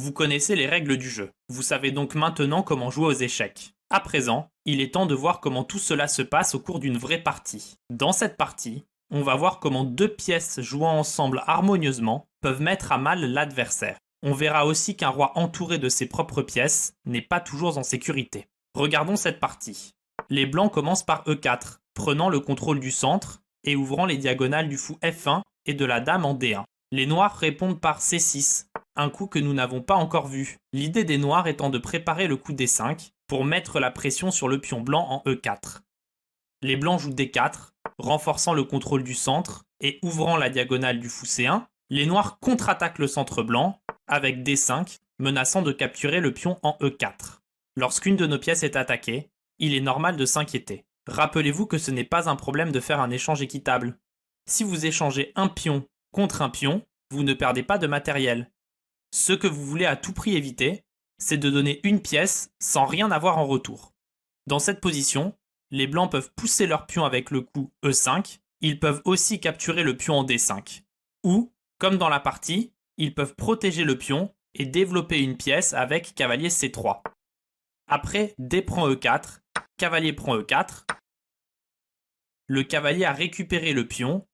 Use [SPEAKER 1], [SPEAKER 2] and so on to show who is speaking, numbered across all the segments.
[SPEAKER 1] Vous connaissez les règles du jeu. Vous savez donc maintenant comment jouer aux échecs. À présent, il est temps de voir comment tout cela se passe au cours d'une vraie partie. Dans cette partie, on va voir comment deux pièces jouant ensemble harmonieusement peuvent mettre à mal l'adversaire. On verra aussi qu'un roi entouré de ses propres pièces n'est pas toujours en sécurité. Regardons cette partie. Les blancs commencent par E4, prenant le contrôle du centre et ouvrant les diagonales du fou F1 et de la dame en D1. Les noirs répondent par C6, un coup que nous n'avons pas encore vu. L'idée des noirs étant de préparer le coup D5 pour mettre la pression sur le pion blanc en E4. Les blancs jouent D4, renforçant le contrôle du centre et ouvrant la diagonale du fou C1. Les noirs contre-attaquent le centre blanc avec D5, menaçant de capturer le pion en E4. Lorsqu'une de nos pièces est attaquée, il est normal de s'inquiéter. Rappelez-vous que ce n'est pas un problème de faire un échange équitable. Si vous échangez un pion contre un pion, vous ne perdez pas de matériel. Ce que vous voulez à tout prix éviter, c'est de donner une pièce sans rien avoir en retour. Dans cette position, les blancs peuvent pousser leur pion avec le coup E5, ils peuvent aussi capturer le pion en D5. Ou, comme dans la partie, ils peuvent protéger le pion et développer une pièce avec cavalier C3. Après D prend E4, cavalier prend E4, le cavalier a récupéré le pion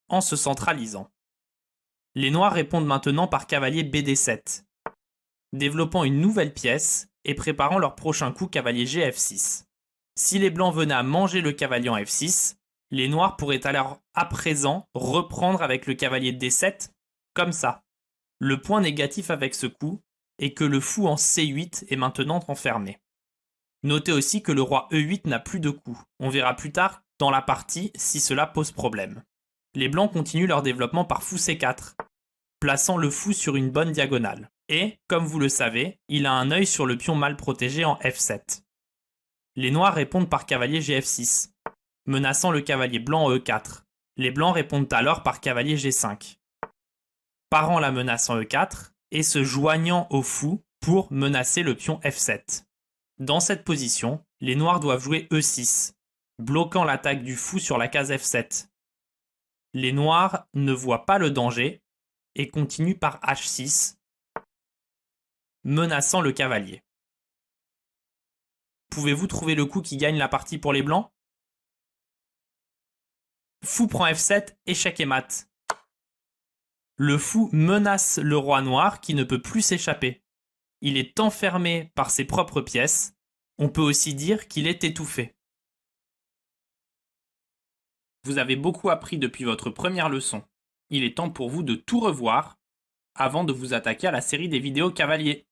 [SPEAKER 1] en se centralisant. Les noirs répondent maintenant par cavalier BD7, développant une nouvelle pièce et préparant leur prochain coup cavalier GF6. Si les blancs venaient à manger le cavalier en F6, les noirs pourraient alors à présent reprendre avec le cavalier D7, comme ça. Le point négatif avec ce coup est que le fou en C8 est maintenant enfermé. Notez aussi que le roi E8 n'a plus de coup. On verra plus tard dans la partie si cela pose problème. Les blancs continuent leur développement par fou C4, plaçant le fou sur une bonne diagonale. Et, comme vous le savez, il a un œil sur le pion mal protégé en F7. Les noirs répondent par cavalier GF6, menaçant le cavalier blanc en E4. Les blancs répondent alors par cavalier G5, parant la menace en E4 et se joignant au fou pour menacer le pion F7. Dans cette position, les noirs doivent jouer E6, bloquant l'attaque du fou sur la case F7. Les noirs ne voient pas le danger et continuent par H6, menaçant le cavalier. Pouvez-vous trouver le coup qui gagne la partie pour les blancs? Fou prend F7, échec et mat. Le fou menace le roi noir qui ne peut plus s'échapper. Il est enfermé par ses propres pièces. On peut aussi dire qu'il est étouffé. Vous avez beaucoup appris depuis votre première leçon. Il est temps pour vous de tout revoir avant de vous attaquer à la série des vidéos cavaliers.